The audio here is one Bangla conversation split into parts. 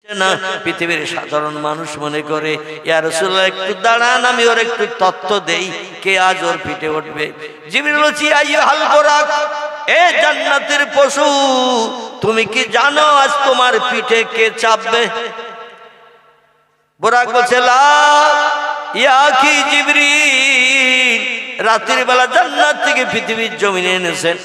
না, পৃথিবীর সাধারণ মানুষ মনে করে ইয়া রাসূলুল্লাহ একটু দাঁড়ান, আমি ওর একটু তত্ত্ব দেই, কে আজ ওর পিঠে উঠবে। জিবরিল বলছে আইয়ুহাল বুরাক, এ জান্নাতের পশু, তুমি কি জানো আজ তোমার পিঠে কে চাপবে? বুরাক বলছে লা ইয়া কি জিবরিল, রাতের বেলা জান্নাত থেকে পৃথিবীর জমিনে এনেছেন,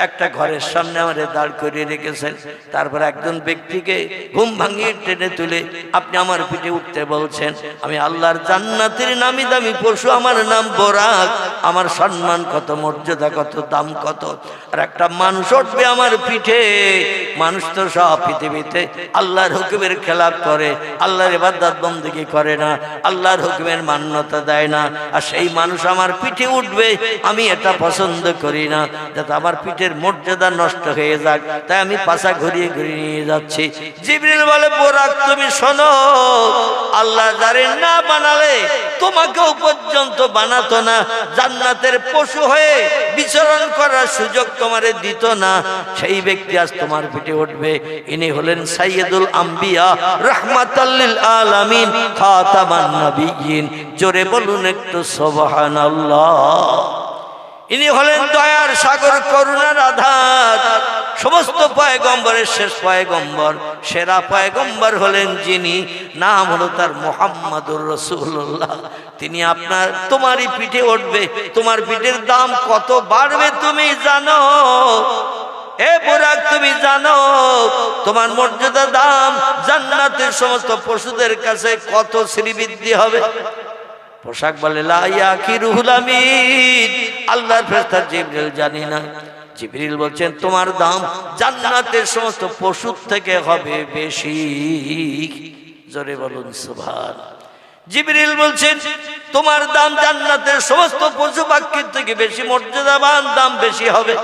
একটা ঘরের সামনে আমাদের দাঁড় করিয়ে রেখেছেন, তারপর একজন ব্যক্তিকে ঘুম ভাঙিয়ে টেনে তুলে আপনি আমার পিঠে উঠতে বলছেন। আমি আল্লাহর জান্নাতের নামি দামি পশু, আমার নাম বুরাক, আমার সম্মান কত, মর্যাদা কত, দাম কত, আর একটা মানুষ উঠবে আমার পিঠে। মানুষ তো সব পৃথিবীতে আল্লাহর হুকুমের খেলাফ করে, আল্লাহর ইবাদত বন্দেগী করে না, আল্লাহর হুকুমের মান্যতা দেয় না, আর সেই মানুষ আমার পিঠে উঠবে, আমি এটা পছন্দ করি না, যাতে আমার পিঠের মর্যাদা নষ্ট হয়ে যাক, তাই আমি পাছা ঘুরিয়ে ঘুরিয়ে নিয়ে যাচ্ছি। জিবরিল বলে বুরাক তুমি শোনো, আল্লাহ যারে না বানালে তোমাকেও পর্যন্ত বানাতো না, জান্নাতের পশু হয়ে বিচরণ করার সুযোগ তোমারে দিত না, সেই ব্যক্তি আজ তোমার পিঠে উঠবে। ইনি হলেন সাইয়্যিদুল আম্বিয়া রাহমাতাল লিল আলামিন খাতামান নবিয়্যিন। জোরে বলুন একটু সুবহানাল্লাহ। ইনি হলেন দয়ার সাগর, করুণার আধার, সমস্ত পয়গম্বরের শেষ পয়গম্বর, সেরা পয়গম্বর হলেন যিনি, নাম হলো তার মুহাম্মাদুর রাসূলুল্লাহ। তিনি তোমারই পিঠে উঠবে, তোমার পিঠের দাম কত বাড়বে তুমি জানো? এ বুরাক তুমি জানো তোমার মর্যাদা, দাম জান্নাতের সমস্ত পশুদের কাছে কত শ্রীবৃদ্ধি হবে? পোশাক বলে লা ইয়াকি রুহুল আমিন, আল্লাহর ফেরেশতা জিবরিল জানি না। জিবরিল বলছেন তোমার দাম জান্নাতের সমস্ত পশুর থেকে হবে বেশি। জোরে বলুন সুবহান। জিবরিল বলছেন তোমার দাম জান্নাতের সমস্ত পশু পাখির থেকে বেশি মর্যাদাবান, দাম বেশি হবে।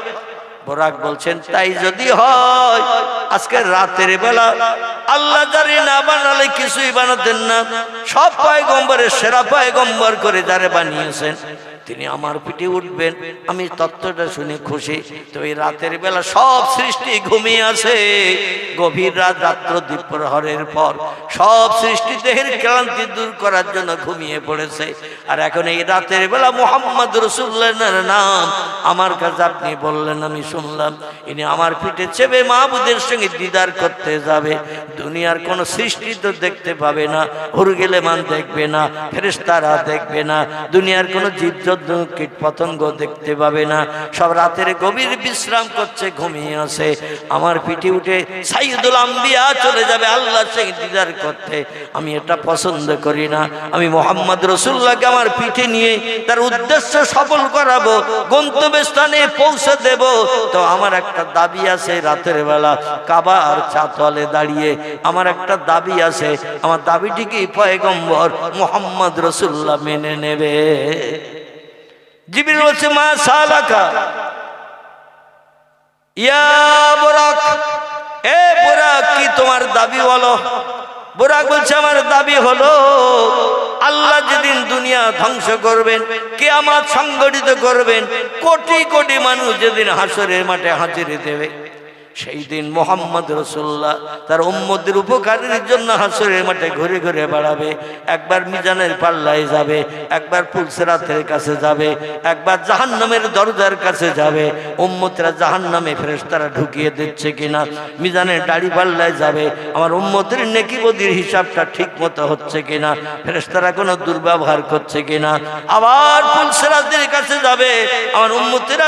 বুরাক বলছেন তাই যদি হয়, আজকে রাতের বেলা আল্লাহ যারে না বানালে কিছুই বানাতেন না, সব পয়গম্বরের সেরা পয়গম্বর করে যারে বানিয়েছেন, তিনি আমার পিঠে উঠবেন, আমি তত্ত্বটা শুনে খুশি। তো এই রাতের বেলা সব সৃষ্টি ঘুমিয়ে আছে, গভীর রাত, রাত্র দ্বীপ্রহরের পর সব সৃষ্টি দেহের ক্লান্তি দূর করার জন্য ঘুমিয়ে পড়েছে। আর এখন এই রাতের বেলা মুহাম্মদ রাসূলুল্লাহর নাম আমার কাছে আপনি বললেন, আমি শুনলাম, ইনি আমার পিঠে চেপে মাহবুদের সঙ্গে দিদার করতে যাবে। দুনিয়ার কোন সৃষ্টি তো দেখতে পাবে না, হুরগেলেমান দেখবে না, ফেরেশতারা দেখবে না, দুনিয়ার কোন জীবজন্তু কীট পতঙ্গ দেখতে পাবে না, সব রাতের গভীর বিশ্রাম করছে, ঘুমিয়ে আছে। আমার পিঠে উঠে সাইয়্যিদুল আম্বিয়া চলে যাবে আল্লাহর সঙ্গে দিদার করতে। আমি এটা পছন্দ করি না। আমি মুহাম্মদ রাসূলুল্লাহকে আমার পিঠে নিয়ে তার উদ্দেশ্য সফল করাবো, গন্তব্যস্থানে পৌঁছে দেব। তো আমার একটা দাবি আছে, রাতের বেলা কাবার চাতলে দাঁড়িয়ে আমার একটা দাবি আছে, আমার দাবিটি কি পয়গম্বর মুহাম্মদ রাসূলুল্লাহ মেনে নেবে? জিবরিল বলছে মা সালাকা ইয়া বুরাক, এ বুরাক কি তোমার দাবি বলো? বুরাক বলছে আমার দাবি হলো আল্লাহ যেদিন দুনিয়া ধ্বংস করবেন, কিয়ামত সংগঠিত করবেন, কোটি কোটি মানুষ যেদিন হাসরের মাঠে হাজিরি দেবে, সেই দিন মুহাম্মদ রাসূলুল্লাহ তার উম্মতের উপকারের জন্য হাসরের মাঠে ঘুরে ঘুরে বেড়াবে। একবার মিজানের পাল্লায় যাবে, একবার পুলসিরাতের কাছে যাবে, একবার জাহান্নামের দরজার কাছে যাবে। উম্মতরা জাহান্নামে ফেরেশতারা ঢুকিয়ে দিচ্ছে কিনা, মিজানের দাড়ি পাল্লায় যাবে, আমার উম্মতের নেকি বদির হিসাবটা ঠিক মতো হচ্ছে কিনা, ফেরেশতারা কোনো দুর্ব্যবহার করছে কিনা। আবার পুলসিরাতের কাছে যাবে, আমার উম্মতেরা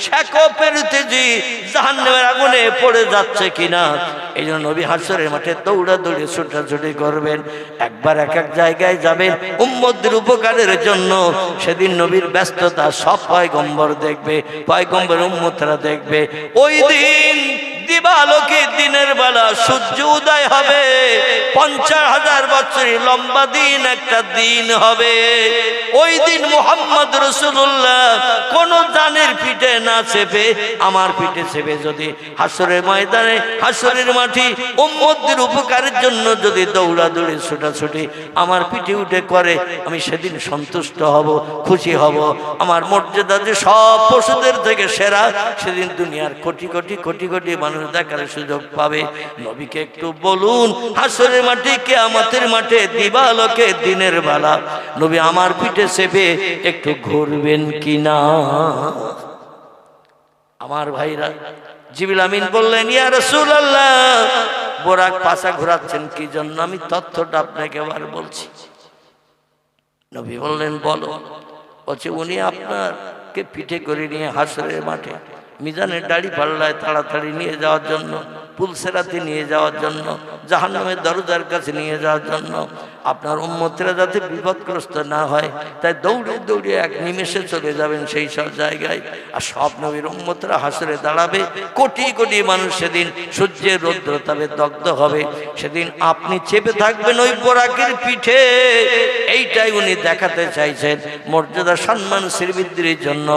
শেকো পেরুতেজি জাহান্নামের আগুনে পড়ে যাচ্ছে কিনা। এই জন্য নবী হাসরের মাঠে দৌড়াদৌড়ি ছুটাছুটি করবেন, একবার এক এক জায়গায় যাবেন উম্মতদের উপকারের জন্য। সেদিন নবীর ব্যস্ততা সব পয়গম্বর দেখবে, পয়গম্বর উম্মতরা দেখবে। ওই দিন দিবালোকে দিনের বেলা সূর্য উদয় হবে, 50,000 বছরের লম্বা দিন একটা দিন হবে। ওই দিন মুহাম্মদ রাসূলুল্লাহ কোন জানের পিঠে না চেপে আমার পিঠে চেপে যদি হাসরের ময়দানে, হাসরের মাঠে উম্মতদের উপকারের জন্য যদি দৌড়াদৌড়ি ছোটাছুটি আমার পিঠে উঠে করে, আমি সেদিন সন্তুষ্ট হব, খুশি হব। আমার মর্যাদা যে সব পশুদের থেকে সেরা, সেদিন দুনিয়ার কোটি কোটি কোটি কোটি মানুষ দেখার সুযোগ পাবে। নবীকে একটু বলুন, হাসরের মাঠে, কিয়ামতের মাঠে, দিবালোকে, দিনের বেলা নবী আমার পিঠে চেপে একটু ঘুরবেন কিনা? আমার ভাইরা, জিবরিল আমিন বললেন, ইয়া রাসূলুল্লাহ, বোরাক পাছা ঘোরাচ্ছেন কি জন্য? আমি তথ্যটা আপনাকে এবার বলছি। নবী বললেন, বলো। বলছে, উনি আপনাকে পিঠে করে নিয়ে হাসরের মাঠে মিজানের দাড়ি পাল্লায় তাড়াতাড়ি নিয়ে যাওয়ার জন্য, পুলসেরাতে নিয়ে যাওয়ার জন্য, জাহান্নামের দরজার কাছে নিয়ে যাওয়ার জন্য, আপনার উম্মতেরা যাতে বিপদগ্রস্ত না হয়, তাই দৌড়ে দৌড়ে এক নিমেষে চলে যাবেন সেই সব জায়গায়। আর সব নবীর উম্মতরা হাসরে দাঁড়াবে, কোটি কোটি মানুষ সেদিন সূর্যের রৌদ্রতাপে দগ্ধ হবে। সেদিন আপনি চেপে থাকবেন ওই বোরাকের পিঠে। এইটাই উনি দেখাতে চাইছেন, মর্যাদা, সম্মান, শ্রীবৃদ্ধির জন্য।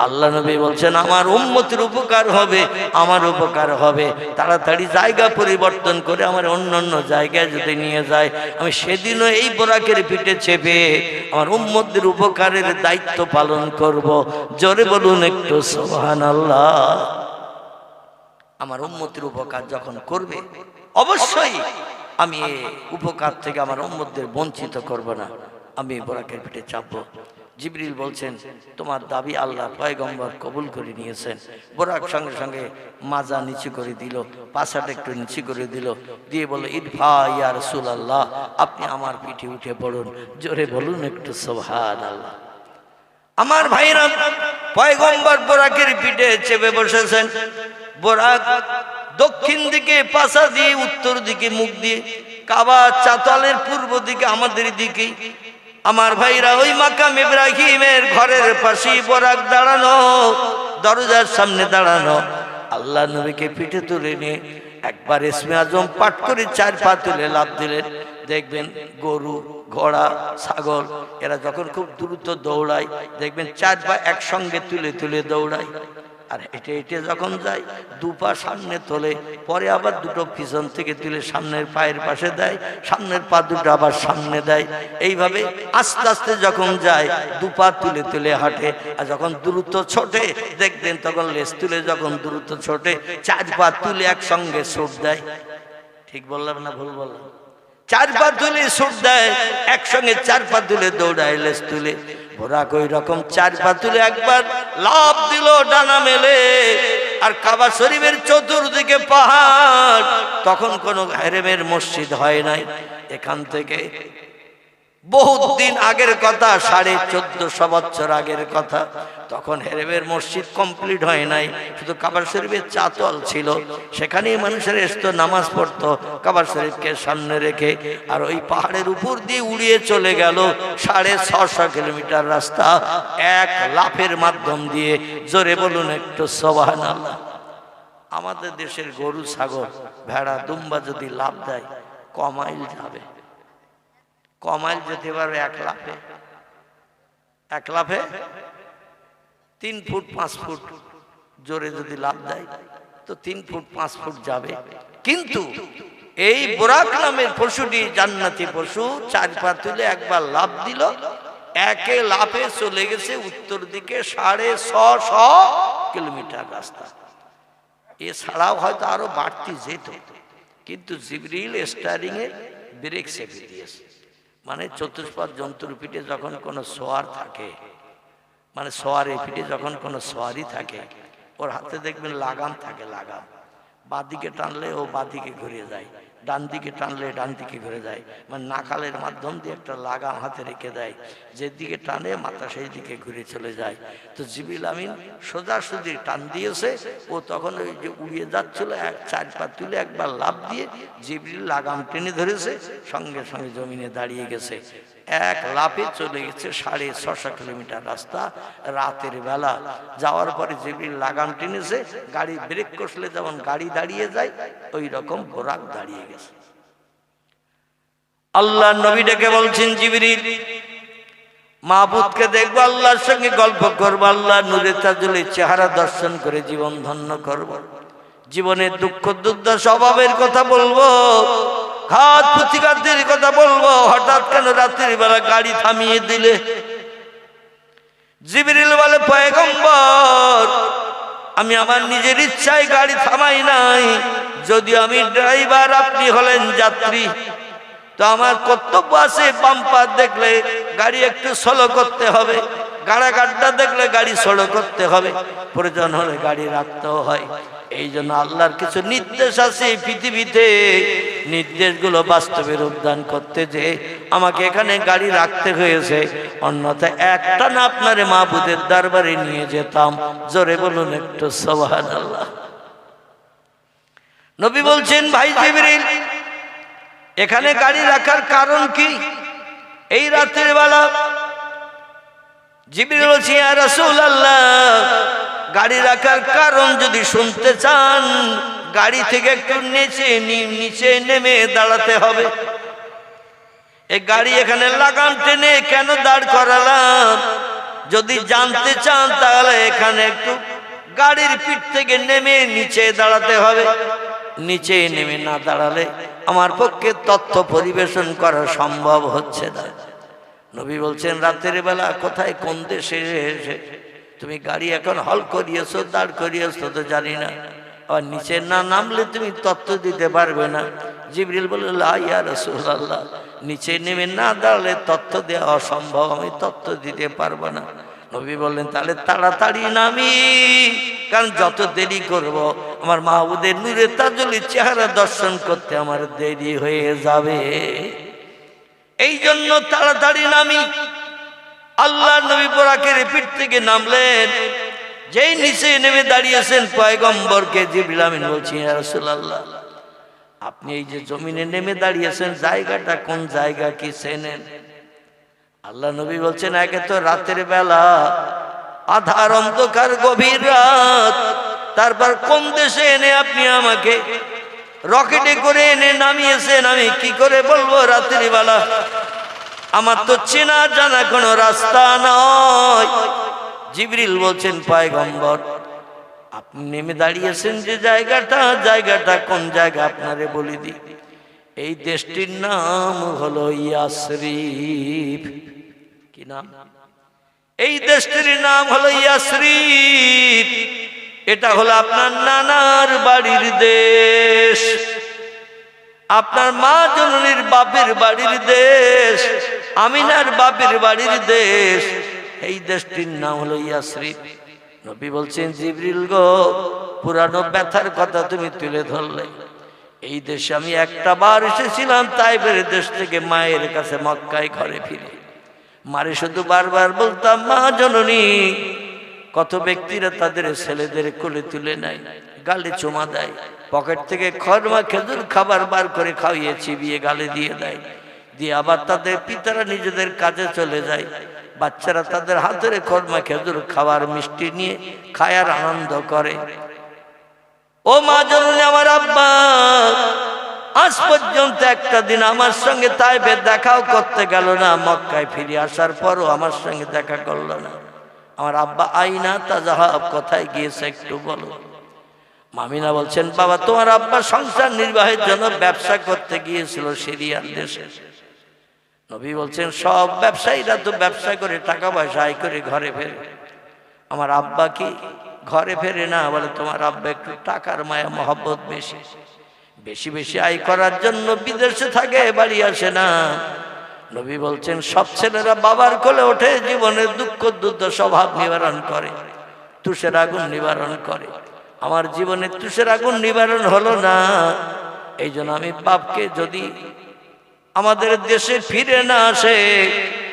আল্লাহ নবী বলছেন, আমার উম্মতের উপকার হবে, আমার উপকার হবে। তাড়াতাড়ি জায়গা পরিবর্তন করে আমার অন্য অন্য জায়গায় যদি নিয়ে যায়, আমি সেদিনও এই বোরাকের পিঠে চেপে আমার উম্মতদের উপকারের দায়িত্ব পালন করব। জোরে বলুন একটু সুবহানাল্লাহ। আমার উম্মতের উপকার যখন করবে, অবশ্যই আমি এই উপকার থেকে আমার উম্মতদের বঞ্চিত করব না, আমি বোরাকের পিঠে চাপবো। জিবরিল বলছেন, তোমার দাবি আল্লাহ পয়গম্বর কবুল করে নিয়েছেন। বোরাক সঙ্গে সঙ্গে মাজা নিচু করে দিল, পাছাটা একটু নিচু করে দিল, দিয়ে বলল, ইরফা ইয়া রাসূলুল্লাহ, আপনি আমার পিঠে উঠে পড়ুন। জোরে বলুন একটু সুবহানাল্লাহ। আমার ভাইরা, পয়গম্বর বোরাকের পিঠে চেপে বসেছেন। বোরাক দক্ষিণ দিকে পাছা দিয়ে, উত্তর দিকে মুখ দিয়ে, কাবা চাতালের পূর্ব দিকে আমাদের দিকে। আমার ভাইরা, ওই মাকাম ইব্রাহিমের ঘরের পাশে বোরাক দাঁড়ানো, দরজার সামনে দাঁড়ানো। আল্লাহ নবীকে পিঠে তুলে নিয়ে একবার ইসমে আজম পাঠ করে 4 পা তুলে লাফ দিলেন। দেখবেন গরু, ঘোড়া, ছাগল এরা যখন খুব দ্রুত দৌড়ায়, দেখবেন 4 পা একসঙ্গে তুলে তুলে দৌড়ায়। আর হেঁটে হেঁটে যখন যায়, 2 পা সামনে তোলে, পরে আবার 2টো পিছন থেকে তুলে সামনের পায়ের পাশে দেয়, সামনের পা 2টো আবার সামনে দেয়। এইভাবে আস্তে আস্তে যখন যায়, 2 পা তুলে তুলে হাঁটে। আর যখন দ্রুত ছোটে, দেখবেন তখন লেজ তুলে যখন দ্রুত ছোটে, 4 পা তুলে একসঙ্গে ছুট দেয়। ঠিক বললাম না ভুল বললাম? 4 পা তুলে ছুট দেয়, একসঙ্গে 4 পা তুলে দৌড়ায় লেজ তুলে। বোরাক ওই রকম 4 পা তুলে একবার লাফ দিল ডানা মেলে। আর কাবা শরীফের চতুর্দিকে পাহাড়, তখন কোনো হেরেমের মসজিদ হয় নাই। এখান থেকে বহুত দিন আগের কথা, 1450 বছর আগের কথা, তখন হেরেমের মসজিদ কমপ্লিট হয় নাই, শুধু কাবা শরীফের চাতল ছিল। সেখানেই মানুষের আসতো, নামাজ পড়তো কাবা শরীফকে সামনে রেখে। আর ওই পাহাড়ের উপর দিয়ে উড়িয়ে চলে গেল 650 কিলোমিটার রাস্তা এক লাফের মাধ্যম দিয়ে। জোরে বলুন একটু সুবহানাল্লাহ। আমাদের দেশের গরু, ছাগল, ভেড়া, দুম্বা যদি লাফ দেয়, কমাইল যাবে, কমাইল যেতে পারবে এক লাফে। 3 ফুট 5 ফুট জোরে যদি লাফ দেয়, তো 3 ফুট 5 ফুট যাবে। কিন্তু এই বোরাক নামের পশুটি জান্নাতি পশু, 4 পা তুলে একবার লাফ দিল, একে লাফে চলে গেছে উত্তর দিকে 650 কিলোমিটার রাস্তা। এছাড়াও হয়তো আরো বাড়তি যেত, কিন্তু জিবরিল স্টারিং এ ব্রেক চেপে দিয়েছে। মানে চতুষ্পদ জন্তুর পিঠে যখন কোনো সোয়ার থাকে, মানে সোয়ারের পিঠে যখন কোনো সোয়ারি থাকে, ওর হাতে দেখবেন লাগাম থাকে, লাগাম বাঁদিকে টানলে ও বাঁদিকে ঘুরে যায়, ডান দিকে টানলে ডান দিকে ঘুরে যায়। মানে নাকালের মাধ্যম দিয়ে একটা লাগাম হাতে রেখে দেয়, যেদিকে টানে মাথা সেই দিকে ঘুরে চলে যায়। তো জিবরিল আমিন সোজাসুজি টান দিয়েছে, ও তখন ওই যে উড়িয়ে যাচ্ছিল, 4 পা তুলে একবার লাফ দিয়ে জিবরিল লাগাম টেনে ধরেছে, সঙ্গে সঙ্গে জমিনে দাঁড়িয়ে গেছে। এক লাফে চলে গেছে 650 কিলোমিটার রাস্তা রাতের বেলা। যাওয়ার পরে জিবরিল লাগাম টেনেছে, গাড়ি ব্রেক কষলে যেমন গাড়ি দাঁড়িয়ে যায়, ওই রকম বোরাক দাঁড়িয়ে গেছে। আল্লাহ নবী ডেকে বলছেন, জিবরিল, মাহবুবকে দেখবো, আল্লাহর সঙ্গে গল্প করবো, আল্লাহ নূরে তাজুলের চেহারা দর্শন করে জীবন ধন্য করব। জীবনের দুঃখ দুর্দশা অভাবের কথা বলবো, ঘাত প্রতিঘাতের কথা বলবো। হঠাৎ কেন রাত্রির বেলা গাড়ি থামিয়ে দিলে? জিবরিল বলে, পয়গম্বর, আমি আমার নিজের ইচ্ছায় গাড়ি থামাই নাই। যদিও আমি ড্রাইভার, আপনি হলেন যাত্রী, তো আমার কর্তব্য আছে বাম্পার দেখলে গাড়ি একটু স্লো করতে হবে, গাড়া গাড্ডা দেখলে গাড়ি স্লো করতে হবে, প্রয়োজন হলে গাড়ি রাখতেও হয়। এই জন্য আল্লাহর কিছু নির্দেশ আছে পৃথিবীতে, নির্দেশগুলো বাস্তবে রূপদান করতে যে আমাকে এখানে গাড়ি রাখতে হয়েছে, অন্যথায় একটা না আপনারে মাহবুদের দরবারে নিয়ে যেতাম। জোরে বলুন একটু সুবহানাল্লাহ। নবী বলছেন, ভাই জিবরিল, এখানে গাড়ি রাখার কারণ কি? এই রাতের বেলা জিবরিল বলছে, ইয়া রাসূলুল্লাহ, গাড়ি রাখার কারণ যদি শুনতে চান, গাড়ি থেকে একটু নিচে নেমে দাঁড়াতে হবে। এই গাড়ি এখানে লাগাম টেনে কেন দাঁড় করালাম, যদি জানতে চান তাহলে এখানে একটু গাড়ির পিঠ থেকে নেমে নিচে দাঁড়াতে হবে। নিচে নেমে না দাঁড়ালে আমার পক্ষে তথ্য পরিবেশন করা সম্ভব হচ্ছে না। নবী বলছেন, রাতের বেলা কোথায় কোন দেশে এসে তুমি গাড়ি এখন হল করিয়েছো, দাঁড় করিয়েছো তো জানি না, আবার নিচে না নামলে তুমি তথ্য দিতে পারবে না। জিবরিল বলল, লা ইয়া রাসূলুল্লাহ, নিচে নেমে না দাঁড়ালে তথ্য দেওয়া অসম্ভব, আমি তথ্য দিতে পারবো না। নবী বললেন, তাহলে তাড়াতাড়ি নামি, কারণ যত দেরি করব আমার মাহবুদের নূরে তাজুলের চেহারা দর্শন করতে আমার দেরি হয়ে যাবে। এই জন্য তাড়াতাড়ি নামি। আল্লাহ নবী বোরাকের পিঠ থেকে নামলেন। যেই নিচে নেমে দাঁড়িয়েছেন পয়গম্বরকে জিবরিল আমিন বলছি, ইয়া রাসূলুল্লাহ, আপনি এই যে জমিনে নেমে দাঁড়িয়েছেন, জায়গাটা কোন জায়গা কি চেনেন? আল্লাহ নবী বলছেন, একে তো রাতের বেলা, আধার অন্ধকার গভীর রাত, তারপর কোন দেশে এনে আপনি আমাকে রকেটে করে এনে নামিয়েছেন, আমি কি করে বলবো রাতের বেলা? আমার তো চেনা জানা কোনো রাস্তা নয়। জিবরিল বলছেন, পয়গম্বর, আপনি নেমে দাঁড়িয়েছেন যে জায়গাটা কোন জায়গা আপনারে বলে দিই। এই দেশটির নাম হলো ইয়াসরিব। কি নাম? এই দেশটির নাম হলো ইয়াসরিব। এটা হলো আপনার নানার বাড়ির দেশ, আপনার মা জননীর বাপের বাড়ির দেশ, আমিনার বাপের বাড়ির দেশ। এই দেশটির নাম হলো ইয়াসরিব। নবী বলছেন, জিবরিল গো, পুরানো ব্যথার কথা তুমি তুলে ধরলে। এই দেশে আমি একটা বার এসেছিলাম তাইফের দেশ থেকে মায়ের কাছে মক্কায় ঘরে ফিরে। মারে শুধু বারবার বলতাম, মা জননী। কত ব্যক্তিরা তাদের ছেলেদের কোলে তুলে নেয়, গালে চুমা দেয়, পকেট থেকে খরমা খেজুর খাবার বার করে খাওয়িয়ে চিবিয়ে গালে দিয়ে দেয়, দিয়ে আবার তাদের পিতারা নিজেদের কাজে চলে যায়। বাচ্চারা তাদের হাতের খরমা খেজুর খাবার মিষ্টি নিয়ে খায় আর আনন্দ করে। ও মা জননী, আমার আব্বা আজ পর্যন্ত একটা দিন আমার সঙ্গে তাইফে দেখাও করতে গেল না, মক্কায় ফিরে আসার পরও আমার সঙ্গে দেখা করলো না। আমার আব্বা আইনা তাজাহাব কোথায় গিয়েছে একটু বলো। মামিনা বলছেন, বাবা, তোমার আব্বা সংসার নির্বাহের জন্য ব্যবসা করতে গিয়েছিল সিরিয়ার দেশে। নবী বলছেন, সব ব্যবসায়ীরা তো ব্যবসা করে টাকা পয়সা আয় করে ঘরে ফেরে, আমার আব্বা কি ঘরে ফেরে না? বলে, তোমার আব্বা একটু টাকার মায়া মহব্বত বেশি, বেশি বেশি আয় করার জন্য বিদেশে থাকে, বাড়ি আসে না। নবী বলছেন, সব ছেলেরা বাবার কোলে ওঠে, জীবনের দুঃখ দুর্দশা স্বভাব নিবারণ করে, তুষের আগুন নিবারণ করে। আমার জীবনে তুষের আগুন নিবারণ হলো না। এই জন্য আমি বাপকে যদি আমাদের দেশে ফিরে না আসে,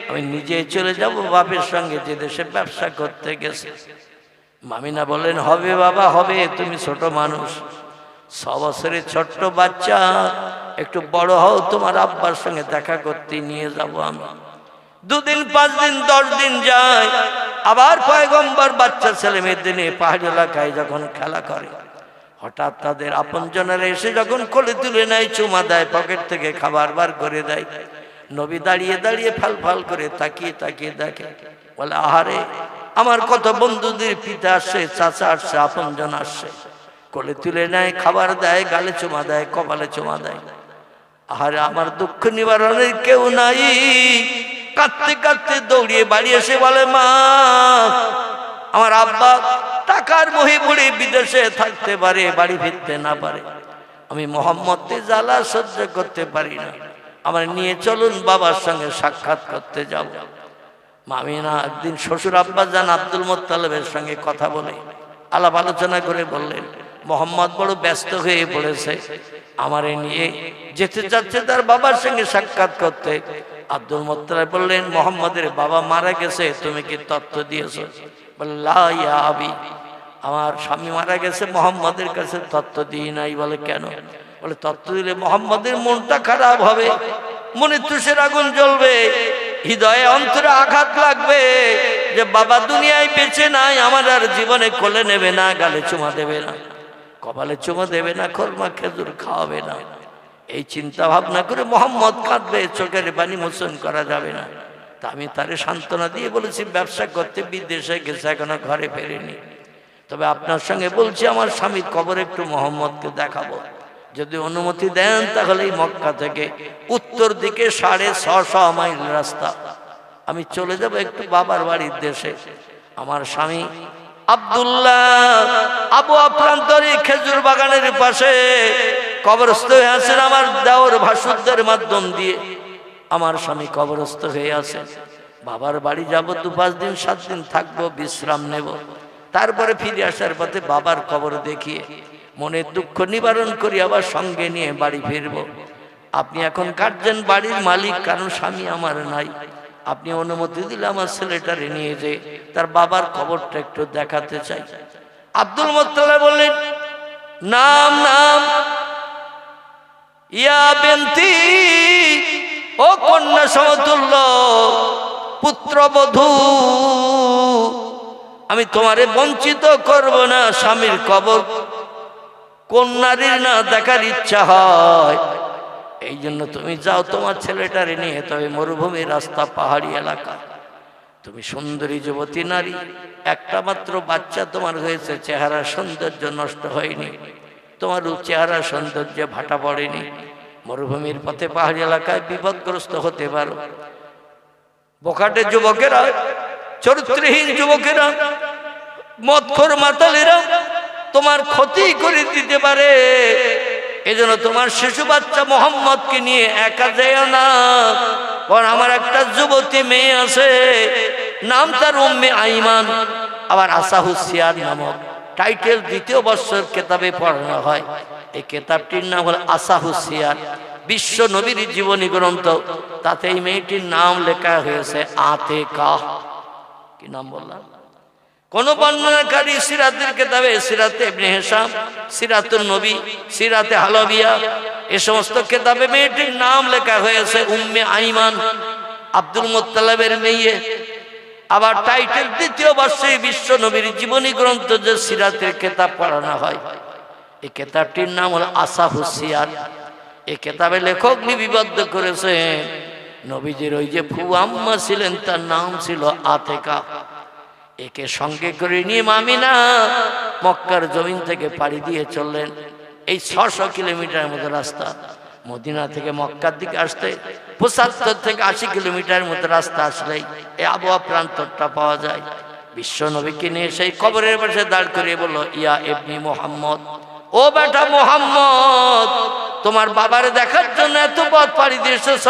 আমি নিজে চলে যাব বাপের সঙ্গে, যে দেশে ব্যবসা করতে গেছে। মামিনা বলেন, হবে বাবা হবে, তুমি ছোট মানুষ, 6 বছরের ছোট্ট বাচ্চা, একটু বড় হও, তোমার আব্বার সঙ্গে দেখা করতে নিয়ে যাব আমি। 2 দিন 5 দিন 10 দিন যায়, আবার পয়গম্বর বাচ্চা ছেলে মেয়েদের নিয়ে পাহাড়ি এলাকায় যখন খেলা করে, হঠাৎ তাদের আপনজনেরা এসে যখন কোলে তুলে নেয়, চুমা দেয়, পকেট থেকে খাবার বার করে দেয়, নবী দাঁড়িয়ে দাঁড়িয়ে ফাল ফাল করে তাকিয়ে তাকিয়ে দেখে, বলে আহারে আমার কত বন্ধুদের পিতা আসছে, চাচা আসছে, আপনজন আসছে, কোলে তুলে নেয়, খাবার দেয়, গালে চুমা দেয়, কপালে চুমা দেয়। আহারে আমার দুঃখ নিবারণের কেউ নাই। কাঁদতে কাঁদতে দৌড়িয়ে বাড়ি এসে বলে, মা আমার আব্বা টাকার মোহে পড়ে বিদেশে থাকতে পারে, বাড়ি ফিরতে না পারে, আমি মোহাম্মদকে জ্বালা সহ্য করতে পারি না, আমার নিয়ে চলুন বাবার সঙ্গে সাক্ষাৎ করতে যাব। মামিনা একদিন শ্বশুর আব্বা জান আব্দুল মুত্তালিবের সঙ্গে কথা বলে আলাপ আলোচনা করে বললেন, মোহাম্মদ বড় ব্যস্ত হয়ে পড়েছে, আমারে নিয়ে যেতে চাচ্ছে তার বাবার সঙ্গে সাক্ষাৎ করতে। আব্দুল মুত্তালিব বললেন, মোহাম্মদের বাবা মারা গেছে, তুমি কি তথ্য দিয়েছো? বলে লা ইয়া আবি, আমার স্বামী মারা গেছে, মোহাম্মদের কাছে তথ্য দিই নাই। বলে কেন? বলে তথ্য দিলে মোহাম্মদের মনটা খারাপ হবে, মনে তুষের আগুন জ্বলবে, হৃদয়ে অন্তরে আঘাত লাগবে যে বাবা দুনিয়ায় বেঁচে নাই, আমার আর জীবনে কোলে নেবে না, গালে চুমা দেবে না, কপালে চুমা দেবে না, খরমা খেজুর খাওয়াবে না। এই চিন্তা ভাবনা করে মোহাম্মদ কাঁদবে, চোখের পানি মোচন করা যাবে না। তা আমি তারে সান্ত্বনা দিয়ে বলেছি, ব্যবসা করতে বিদেশে গেছে, এখনো ঘরে ফেরেনি, তবে আপনার সঙ্গে বলছি আমার স্বামীর কবর একটু মোহাম্মদকে দেখাবো, যদি অনুমতি দেন তাহলে এই মক্কা থেকে উত্তর দিকে 650 মাইল রাস্তা আমি চলে যাব একটু বাবার বাড়ির দেশে। আমার স্বামী আব্দুল্লাহ আবুয়া প্রান্তরে খেজুর বাগানের পাশে কবরস্থ হয়ে আছেন, আমার দেওর ভাসুরদের মাধ্যম দিয়ে আমার স্বামী কবরস্থ হয়ে আছে। বাবার বাড়ি যাব, 2-5 দিন 7 দিন থাকবো, বিশ্রাম নেব, তারপরে ফিরে আসার পথে বাবার কবর দেখিয়ে মনের দুঃখ নিবারণ করি আবার সঙ্গে নিয়ে বাড়ি ফিরব। আপনি এখন কাটছেন বাড়ির মালিক, কারণ স্বামী আমার নাই, আপনি অনুমতি দিলে আমার ছেলেটারে নিয়ে যে তার বাবার কবরটা একটু দেখাতে চাই। আব্দুল মুত্তালিব বললেন, নাম নাম ইয়া বেনতি, ও কন্যা সমতুল্য পুত্রবধূ, আমি তোমারে বঞ্চিত করব না। স্বামীর কবর কোন নারীর না দেখার ইচ্ছা হয়, এই জন্য তুমি যাও তোমার ছেলেটারে নিয়ে, তবে মরুভূমি রাস্তা, পাহাড়ি এলাকা, তুমি সুন্দরী যুবতী নারী, একটা মাত্র বাচ্চা তোমার হয়েছে, চেহারা সৌন্দর্য নষ্ট হয়নি, তোমার চেহারা সৌন্দর্যে ভাটা পড়েনি, মরুভূমির পথে পাহাড়ি এলাকায় বিপদগ্রস্ত হতে পারো। বোকাটে যুবকেরা, চরিত্রহীন যুবকেরা, মদখোর মাতালেরা তোমার ক্ষতি করে দিতে পারে, এজন্য তোমার শিশু বাচ্চা মোহাম্মদকে নিয়ে একা যেও না, কারণ আমার একটা যুবতী মেয়ে আছে, নাম তার উম্মে আইমান, আবার আসাহুসিয়ার নামক টাইটেল 2য় বর্ষের কেতাবে পড়ানো হয়। এই কেতাবটির নাম হল আসাহুসিয়ার, বিশ্ব নবীর জীবনী গ্রন্থ, তাতে এই মেয়েটির নাম লেখা হয়েছে আতেকা। কি নাম বললাম? কোন বর্ণনাকারী সিরাতের কেতাবে, সিরাতে ইবনে হিশাম, সিরাতুন নবী, সিরাতে হালাবিয়া, এই সমস্ত কেতাবে মেয়েটির নাম লেখা হয়েছে উম্মে আইমান, আব্দুল মুত্তালিবের মেয়ে। আবার টাইটেল 2য় বর্ষে বিশ্ব নবীর জীবনী গ্রন্থ যে সিরাতের কেতাব পড়ানো হয়, এই কেতাবটির নাম হল আসাহুসিয়ার। এই কেতাবে লেখক লিপিবদ্ধ করেছে নবীজির ওই যে ফুয়া আম্মা ছিলেন, তার নাম ছিল আতেকা। একে সঙ্গে করে নিয়ে মামিনা মক্কার জমিন থেকে পাড়ি দিয়ে চললেন। এই 600 কিলোমিটারের মতো রাস্তা, মদিনা থেকে মক্কার দিকে আসতে 75 থেকে 80 কিলোমিটারের মতো রাস্তা আসলেই এই আবহাওয়া প্রান্তরটা পাওয়া যায়। বিশ্ব নবীকে নিয়ে সেই কবরের পাশে দাঁড় করিয়ে বলল, ইয়া ইবনি মুহাম্মদ, ও বেটা মুহাম্মদ, তোমার বাবারে দেখার জন্য এত পথ পাড়ি দিয়ে এসেছ,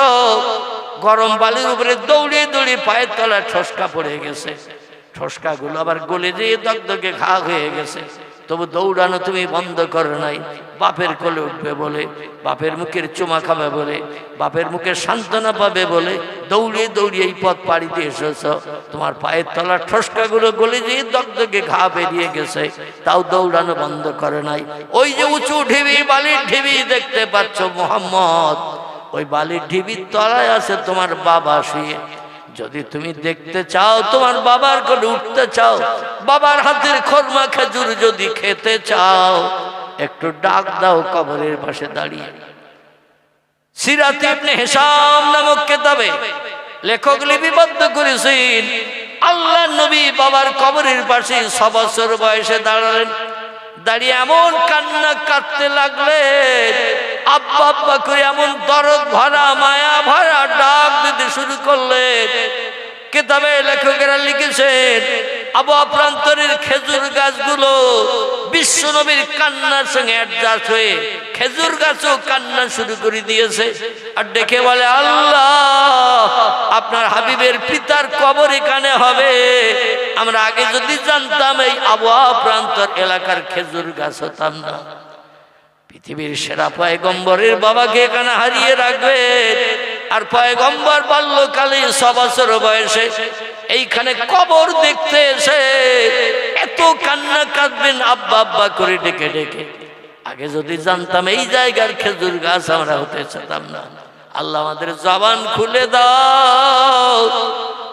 গরম বালির উপরে দৌড়িয়ে দৌড়িয়ে পায়ের তলায় ঠসকা পড়ে গেছে, ঠসকাগুলো আবার গলে যেয়ে দগদগে ঘা হয়ে গেছে, তবু দৌড়ানো তুমি বন্ধ করো নাই। বাপের কোলে উঠবে বলে, বাপের মুখের চুমা খাবে বলে, বাপের মুখে সান্ত্বনা পাবে বলে দৌড়িয়ে দৌড়িয়ে এই পথ পাড়ি দিয়ে এসেছ, তোমার পায়ের তলার ঠসকাগুলো গলে যেয়ে দগদগে ঘা বেরিয়ে গেছে, তাও দৌড়ানো বন্ধ করে নাই। ওই যে উঁচু ঢিবি, বালির ঢিবি দেখতে পাচ্ছ মুহাম্মদ, ওই বালির ঢিবির তলায় আছে তোমার বাবা শুয়ে। যদি তুমি দেখতে চাও, তোমার বাবার কোলে উঠতে চাও, বাবার হাতের খরমা খেজুর যদি খেতে চাও, একটু ডাক দাও কবরের পাশে দাঁড়িয়ে। সিরাত ইবনে হিশাম নামক কিতাবে লেখক লিপিবদ্ধ করেছেন, আল্লাহ নবী বাবার কবরের পাশে 6 বছর বয়সে দাঁড়ালেন। দাঁড়িয়ে এমন কান্না কাঁদতে লাগলেন, আব্বা আব্বা করে এমন দরদ ভরা মায়া ভরা ডাক দিতে শুরু করলেন। কিতাবে লেখকেরা লিখেছেন, আবু প্রান্তরের খেজুর গাছগুলো বিশ্ব নবীর কান্নার সঙ্গে অ্যাডজাস্ট হয়ে খেজুর গাছও কান্না শুরু করে দিয়েছে। আর ডেকে বলে, আল্লাহ আপনার হাবিবের পিতার কবর এখানে হবে, আমরা আগে যদি জানতাম এই আবু প্রান্তর এলাকার খেজুর গাছ হতাম না। পৃথিবীর সেরা পয়গম্বরের বাবাকে এখানে হারিয়ে রাখবে, আর পয়গম্বর বাল্যকালে 6 বছর বয়সে এইখানে কবর দেখতে এসে এত কান্না কাঁদবেন আব্বা আব্বা করে ডেকে ডেকে। আগে যদি জানতাম এই জায়গার খেজুর গাছ আমরা হতে চাইতাম না। আল্লাহ আমাদের জবান খুলে দাও,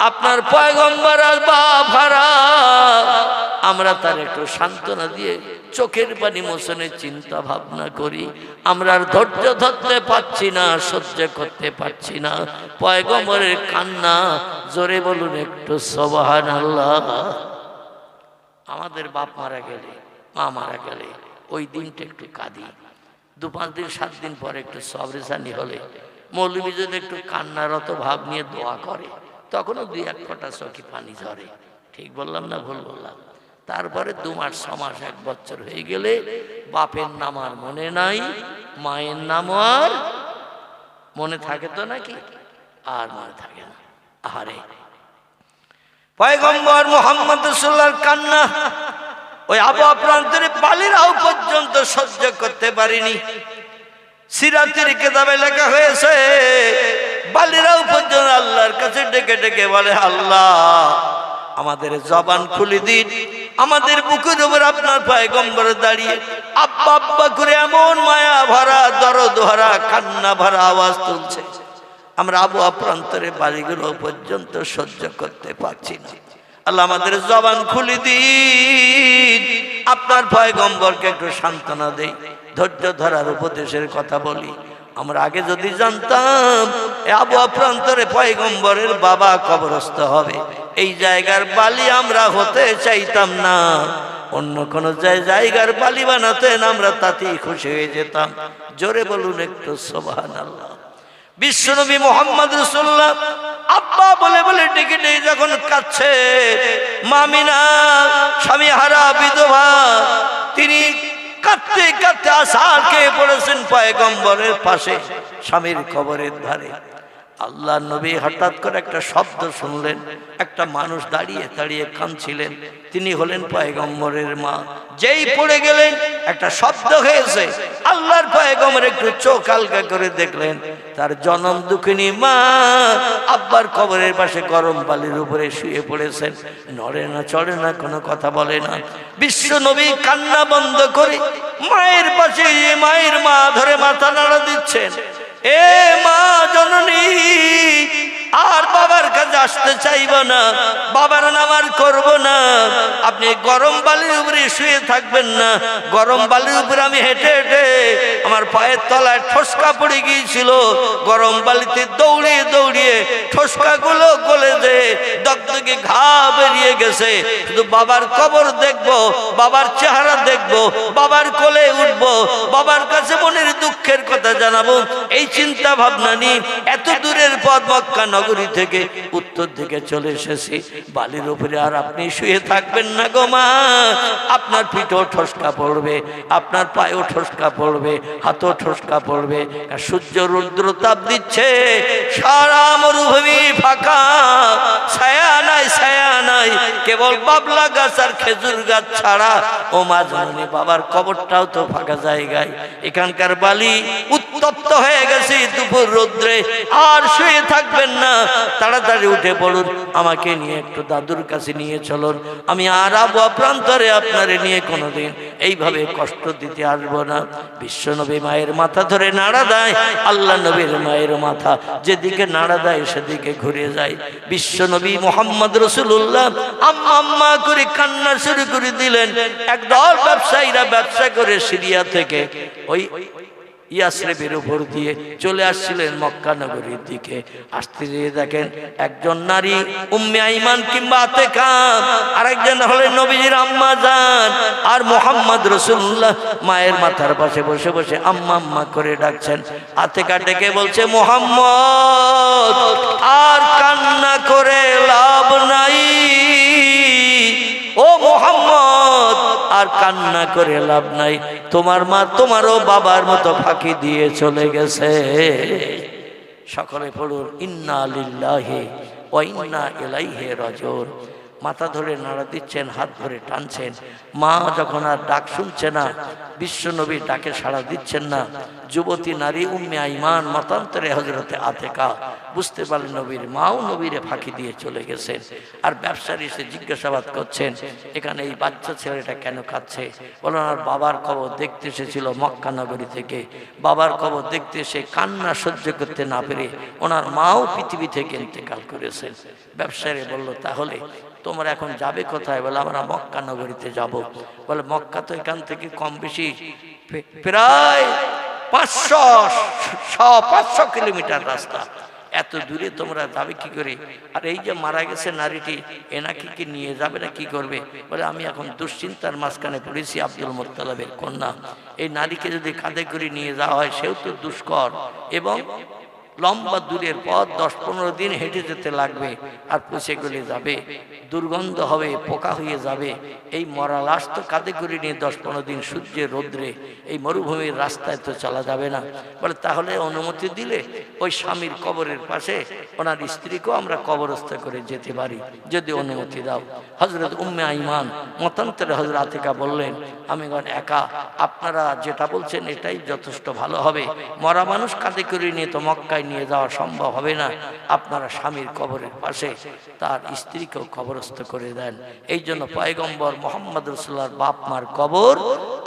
আপনার পয়গম্বর বাবারা আমরা তার একটু সান্ত্বনা দিয়ে চোখের পানি মোছনের চিন্তা ভাবনা করি। আমরা আর ধৈর্য ধরতে পারছি না, সহ্য করতে পারছি না পয়গম্বরের কান্না। জোরে বলুন একটু সুবহানাল্লাহ। আমাদের বাপ মারা গেলে, মা মারা গেলে ওই দিনটা একটু কাঁদি। 2-5 দিন 7 দিন পরে একটু সবরেসানি হলে মৌলবী যদি একটু কান্নারত ভাব নিয়ে দোয়া করে, তখনও 2-1 ফোঁটা চোখে পানি ঝরে। ঠিক বললাম না ভুল বললাম? তারপরে 2 মাস 6 মাস 1 বছর হয়ে গেলে বাপের নাম আর মনে নাই, মায়ের নামও আর মনে থাকে তো নাকি? আর মনে থাকে না। আরে পয়গম্বর মুহাম্মদ রাসূলুল্লাহর কান্না ওই আবু প্রান্তরে বালিরাও পর্যন্ত সহ্য করতে পারিনি। সিরাতের কিতাবে লেখা হয়েছে, বালিরাও পর্যন্ত আল্লাহর কাছে ডেকে ডেকে বলে, আল্লাহ আমাদের জবান খুলে দিন। আমাদের বুকের উপর আপনার পয়গম্বর দাঁড়িয়ে আব্বা আব্বা করে এমন মায়া ভরা দরদ ভরা কান্না ভরা আওয়াজ তুলছে, আমরা আবু প্রান্তরে বাড়িগুলো পর্যন্ত সহ্য করতে পারছি না। আল্লাহ আমাদের জবান খুলে দিন, আপনার পয়গম্বরকে একটু সান্ত্বনা দেই, ধৈর্য ধরার উপদেশের কথা বলি। আমরা আগে যদি জানতাম আবু প্রান্তরে পয়গম্বরের বাবা কবরস্থ হবে, এই জায়গার বালি আমরা হতে চাইতাম না। অন্য কোন জায়গার বালি বানাতেন, আমরা তাতেই খুশি হয়ে যেতাম। জোরে বলুন একটু সুবহানাল্লাহ। বিশ্বনবী মুহাম্মদ রাসূলুল্লাহ আব্বা বলে বলে ডেকে ডেকে যখন কাঁদছে, মামিনা স্বামী হারা বিধবা, তিনি কাঁদতে কাঁদতে আছাড় খেয়ে পড়েছেন পয়গম্বরের পাশে স্বামীর কবরের ধারে। আল্লাহ নবী হঠাৎ করে একটা শব্দ শুনলেন, একটা মানুষ দাঁড়িয়ে দাঁড়িয়ে কাঁদছিলেন। তিনি হলেন পয়গম্বরের মা। যেই পড়ে গেলেন একটা শব্দ হয়েছে, আল্লাহর পয়গম্বর একটু চোখ হালকা করে দেখলেন, তার জনম দুঃখিনী মা আব্বার কবরের পাশে গরম বালির উপরে শুয়ে পড়েছেন, নড়ে না চড়ে না, কোনো কথা বলে না। বিশ্ব নবী কান্না বন্ধ করে মায়ের পাশে মায়ের মা ধরে মাথা নাড়া দিচ্ছেন, এ মা জননী আর বাবার কাছে আসতে চাইব না, বাবার নাম আর করব না। আপনি গরম বালির উপরে শুয়ে থাকবেন না। গরম বালির উপরে আমি হেঁটে হেঁটে আমার পায়ের তলায় ঠোসকা পড়ে গিয়েছিল, গরম বালিতে দৌড়িয়ে দৌড়িয়ে ঠোসকাগুলো গলে যে দগদগে ঘা বেরিয়ে গেছে। শুধু বাবার কবর দেখব, বাবার চেহারা দেখব, বাবার কোলে উঠব, বাবার কাছে মনের দুঃখের কথা জানাবো, এই চিন্তা ভাবনা নিয়ে এত দূরের পথ মক্কা নগরী থেকে উত্তর দিকে চলে এসেছি। বালির উপরে আর আপনি শুয়ে থাকবেন না গো মা, আপনার পিঠও ঠোসকা পড়বে, আপনার পায়েও ঠোসকা পড়বে, হাতও ঠোসকা পড়বে। সূর্য রৌদ্র তাপ দিচ্ছে, সারা মরুভূমি ফাঁকা, ছায়া নাই ছায়া নাই, কেবল বাবলা গাছ আর খেজুর গাছ ছাড়া। ও মা জননী, বাবার কবরটাও তো ফাঁকা জায়গায়, এখানকার বালি উত্তপ্ত হয়ে গেছে দুপুর রৌদ্রে, আর শুয়ে থাকবেন না, তাড়াতাড়ি উঠে পড়ুন, আমাকে নিয়ে একটু দাদুর কাছে নিয়ে চলুন। আমি আর আবু প্রান্তরে আপনারে নিয়ে কোনোদিন এইভাবে কষ্ট দিতে আসবো না। বিশ্ব নবী মায়ের মাথা ধরে নাড়া দেয়, আল্লাহ নবীর মায়ের মাথা যেদিকে নাড়া দেয় সেদিকে ঘুরে যায়। বিশ্ব নবী মুহাম্মদ রাসূলুল্লাহ আম্মা আম্মা করে কান্না শুরু করে দিলেন। একদল ব্যবসায়ীরা ব্যবসা করে সিরিয়া থেকে ওই ইয়াসরিবের উপর দিয়ে চলে আসছিলেন মক্কা নগরীর দিকে। আসতে গিয়ে দেখেন একজন নারী উম্মে আইমান কিংবা আতেকা, আরেকজন হলেন নবীজির আম্মা জান, আর মুহাম্মদ রাসূলুল্লাহ মায়ের মাথার পাশে বসে বসে আম্মা আম্মা করে ডাকছেন। আতেকা ডেকে বলছে, মুহাম্মদ আর কান্না করে লাভ নাই, ও মুহাম্মদ আর কান্না করে লাভ নাই, তোমার মা তোমারও বাবার মতো ফাঁকি দিয়ে চলে গেছে। সকলে পড়ুন ইন্না লিল্লাহি ওয়া ইন্না ইলাইহি রাজিউন। মাথা ধরে নাড়া দিচ্ছেন, হাত ধরে টানছেন। মা যখন আর ডাক শুনছে না, বিশ্ব নবীর ডাকে সাড়া দিচ্ছেন না, যুবতী নারী উম্মে আইমান মতান্তরে হযরতে আতেকা বুঝতে পারলেন নবীর মাও নবীরে ফাঁকি দিয়ে চলে গেছেন। আর ব্যবসায়ী এসে জিজ্ঞাসাবাদ করছেন, এখানে এই বাচ্চা ছেলেটা কেন কাঁদছে? বলেন আর বাবার কবর দেখতে এসেছিল মক্কা নগরী থেকে, বাবার কবর দেখতে এসে কান্না সহ্য করতে না পেরে ওনার মাও পৃথিবী থেকে ইন্তেকাল করেছেন। ব্যবসায়ী বলল, তাহলে তোমরা এখন যাবে কোথায়? বলে আমরা মক্কা নগরীতে যাব। বলে মক্কা তো এখান থেকে কম বেশি প্রায় 500 কিলোমিটার রাস্তা, এত দূরে তোমরা যাবে কি করে? আর এই যে মারা গেছে নারীটি, এনাকে কি নিয়ে যাবে না কি করবে? বলে আমি এখন দুশ্চিন্তার মাঝখানে পড়েছি, আব্দুল মুত্তালিবের কন্যা, এই নারীকে যদি কাঁধে করে নিয়ে যাওয়া হয় সেও তো দুষ্কর এবং লম্বা দূরের পথ, 10-15 দিন হেঁটে যেতে লাগবে, আর পচে গলে যাবে, দুর্গন্ধ হবে, পোকা হয়ে যাবে। এই মরা লাশ তো কাঁধে করে নিয়ে 10-15 দিন সূর্যের রৌদ্রে এই মরুভূমির রাস্তায় তো চলা যাবে না। বলে তাহলে অনুমতি দিলে ওই স্বামীর কবরের পাশে ওনার স্ত্রীকেও আমরা কবরস্থ করে যেতে পারি, যদি অনুমতি দাও। হযরত উম্মে আইমান মতান্তরে হযরত আতিকা বললেন, আমি একা, আপনারা যেটা বলছেন এটাই যথেষ্ট ভালো হবে। মরা মানুষ কাঁধে করে নিয়ে তো মক্কায় নিয়ে যাওয়া সম্ভব হবে না, আপনারা স্বামীর কবরের পাশে তার স্ত্রীকেও কবরস্থ করে দেন। এই জন্য পয়গম্বর মুহাম্মদ রাসূলুল্লাহর বাপ মার কবর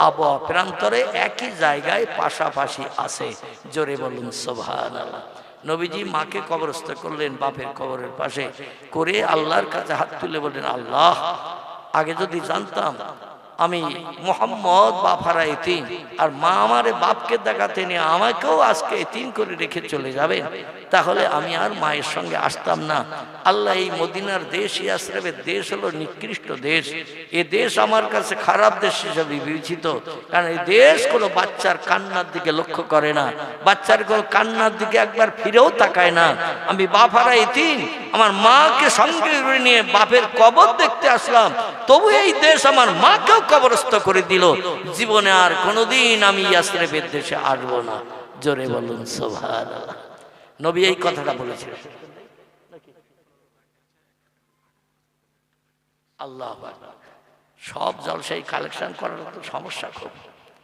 আবওয়া প্রান্তরে একই জায়গায় পাশাপাশি আছে। জোরে বলুন সুবহানাল্লাহ। নবীজি মাকে কবরস্থ করলেন বাপের কবরের পাশে করে, আল্লাহর কাছে হাত তুলে বললেন, আল্লাহ আগে যদি জানতাম আমি মুহাম্মদ বাপারা এতিম, আর মা আমারে বাপকে দেখাতে নিয়ে আমাকেও আজকে এতিম করে রেখে চলে যাবেন, তাহলে আমি আর মায়ের সঙ্গে আসতাম না। আল্লাহ এই মদিনার দেশ, ইয়াসরিবের দেশ হলো নিকৃষ্ট দেশ, এ দেশ আমার কাছে খারাপ দেশ হিসেবে বিবেচিত, কারণ এই দেশ কোনো বাচ্চার কান্নার দিকে লক্ষ্য করে না, বাচ্চার কোনো কান্নার দিকে একবার ফিরেও তাকায় না। আমি বাপারা এতিম, আমার মাকে সঙ্গে করে নিয়ে বাপের কবর দেখতে আসলাম, তবু এই দেশ আমার মাকেও কবরস্থ করে দিল। জীবনে আর কোনোদিন আমি ইয়াসরিবের দেশে আসবো না। জোরে বলুন সুবহানাল্লাহ। নবী এই কথাটা বলেছিলেন। আল্লাহু আকবার। সব জলসায় কালেকশন করার তো সমস্যা খুব,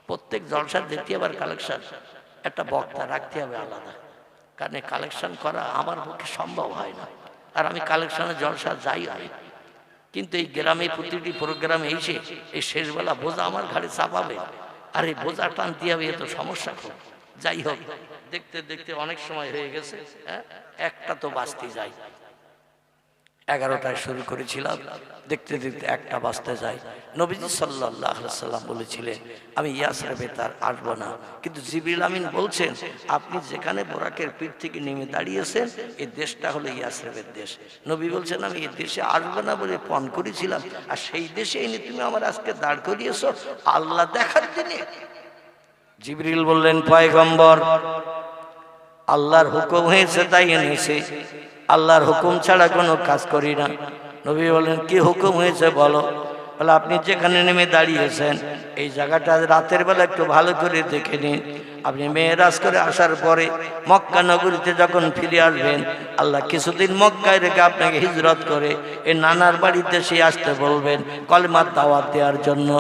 প্রত্যেক জলসার দিতে আবার কালেকশন, একটা বক্তা রাখতে হবে আলাদা, কারণ কালেকশন করা আমার পক্ষে সম্ভব হয় না। আর আমি কালেকশনের জলসা যাই হয়, কিন্তু এই গ্রামে প্রতিটি প্রোগ্রামে এসে এই শেষবেলা বোঝা আমার ঘাড়ে চাপাবে, আর এই বোঝা টানতে হবে, এ তো সমস্যা খুব। যাই হোক, দেখতে দেখতে অনেক সময় হয়ে গেছে, একটা তো বাঁচতে যাই। 11টায় শুরু করেছিলাম, দেখতে দেখতে 1টা বাজতে যায়। নবীজি সাল্লাল্লাহু আলাইহি সাল্লাম বলেছিলেন, আমি ইয়াসরিবে তার আসবো না, কিন্তু জিবরিল আমিন বলছেন আপনি যেখানে বোরাকের পিঠ থেকে নেমে দাঁড়িয়েছেন এই দেশটা হলো ইয়াসরিবের দেশ। নবী বলছেন আমি এই দেশে আসবো না বলে পণ করেছিলাম, আর সেই দেশে এনে তুমি আমার আজকে দাঁড় করিয়েছো আল্লাহ দেখার দিনে। জিবরিল বললেন, পয়গম্বর আল্লাহর হুকুম হয়েছে তাই এনেছে, আল্লাহর হুকুম ছাড়া কোনো কাজ করি না। নবী বললেন, কি হুকুম হয়েছে বলো? বলে আপনি যেখানে নেমে দাঁড়িয়েছেন এই জায়গাটা রাতের বেলা একটু ভালো করে দেখে নিন। আপনি মেরাজ করে আসার পরে মক্কা নগরীতে যখন ফিরে আসবেন, আল্লাহ কিছুদিন মক্কায় রেখে আপনাকে হিজরত করে এই নানার বাড়িতে সে আসতে বলবেন কলেমার দাওয়াত দেওয়ার জন্য।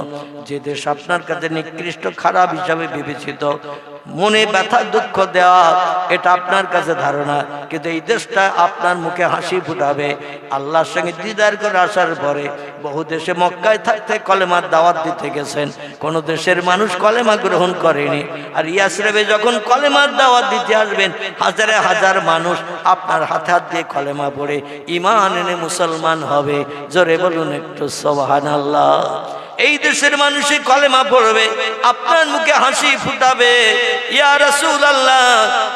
যে দেশ আপনার কাছে নিকৃষ্ট খারাপ হিসাবে বিবেচিত, মনে ব্যথা দুঃখ দেওয়া, এটা আপনার কাছে ধারণা। কিন্তু এই দেশটা আপনার মুখে হাসি ফুটাবে। আল্লাহর সঙ্গে দিদার করে আসার পরে বহু দেশে মক্কায় থাকতে কলেমার দাওয়াত দিতে গেছেন, কোন দেশের মানুষ কলেমা গ্রহণ করেনি। আর ইয়াসরিবে যখন কলেমার দাওয়াত দিতে আসবেন, হাজারে হাজার মানুষ আপনার হাতে হাত দিয়ে কলেমা পড়ে ঈমান এনে মুসলমান হবে। জোরে বলুন একটু সুবহানাল্লাহ। এই দেশের মানুষই কলেমা পড়বে, আপনার মুখে হাসি ফুটাবে, ইয়া রাসূলুল্লাহ,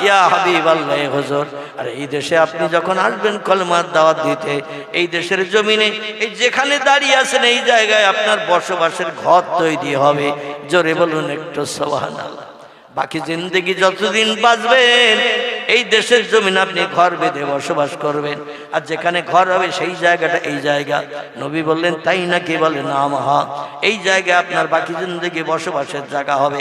ইয়া হাবিবাল্লাহ, হুজুর। আর এই দেশে আপনি যখন আসবেন কলেমার দাওয়াত দিতে, এই দেশের জমিনে এই যেখানে দাঁড়িয়ে আছেন এই জায়গায় আপনার বসবাসের ঘর তৈরি হবে। জোরে বলুন একটু সুবহানাল্লাহ। বাকি জিন্দেগি যতদিন বাঁচবেন এই দেশের জমিন আপনি ঘর বেঁধে বসবাস করবেন। আর যেখানে ঘর হবে সেই জায়গাটা এই জায়গা। নবী বললেন তাই নাকি? বলে না মহা, এই জায়গায় আপনার বাকি জিন্দেগি বসবাসের জায়গা হবে।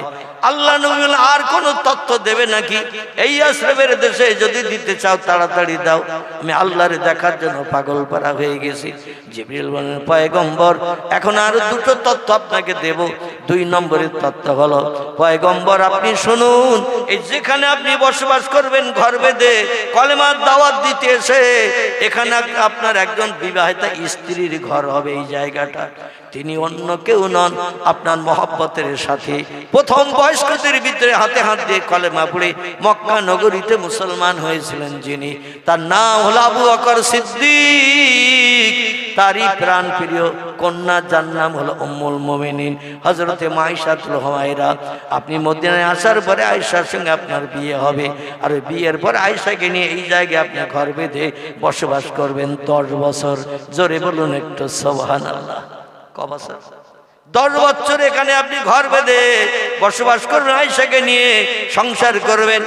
আল্লাহ নবী বললেন আর কোনো তথ্য দেবে নাকি? এই ইয়াসরিবের দেশে যদি দিতে চাও তাড়াতাড়ি দাও, আমি আল্লাহর দেখার জন্য পাগল পারা হয়ে গেছি। জিবরিল বলেন পয়গম্বর এখন আরো দুটো তথ্য আপনাকে দেব। 2 নম্বরের তথ্য হলো পয়গম্বর আপনি শুনুন, এই যেখানে আপনি বসবাস করবেন ঘর বেঁধে কলেমার দাওয়াত দিতে এসে, এখানে আপনার একজন বিবাহিতা স্ত্রীর ঘর হবে। এই জায়গাটা তিনি অন্য কেউ নন, আপনার মহব্বতের সাথে প্রথম বয়স্কদের ভিতরে হাতে হাত দিয়ে কলেমা পড়ে মক্কা নগরীতে মুসলমান হয়েছিলেন যিনি, তার নাম হলো আবু বকর সিদ্দিক। তারই প্রাণ প্রিয় কন্যা যার নাম হলো উম্মুল মুমিনিন হযরতে মাইশাতুল হুমায়রা। আপনি মদিনায় আসার পরে আয়েশার সঙ্গে আপনার বিয়ে হবে, আর ওই বিয়ের পর আয়েশাকে নিয়ে এই জায়গায় আপনি ঘর বেঁধে বসবাস করবেন 10 বছর। জোরে বলুন একটু সুবহানাল্লাহ। ক বছর? 10 বছর এখানে আপনি ঘর বেঁধে বসবাস করবেন, আয়েশাকে নিয়ে সংসার করবেন।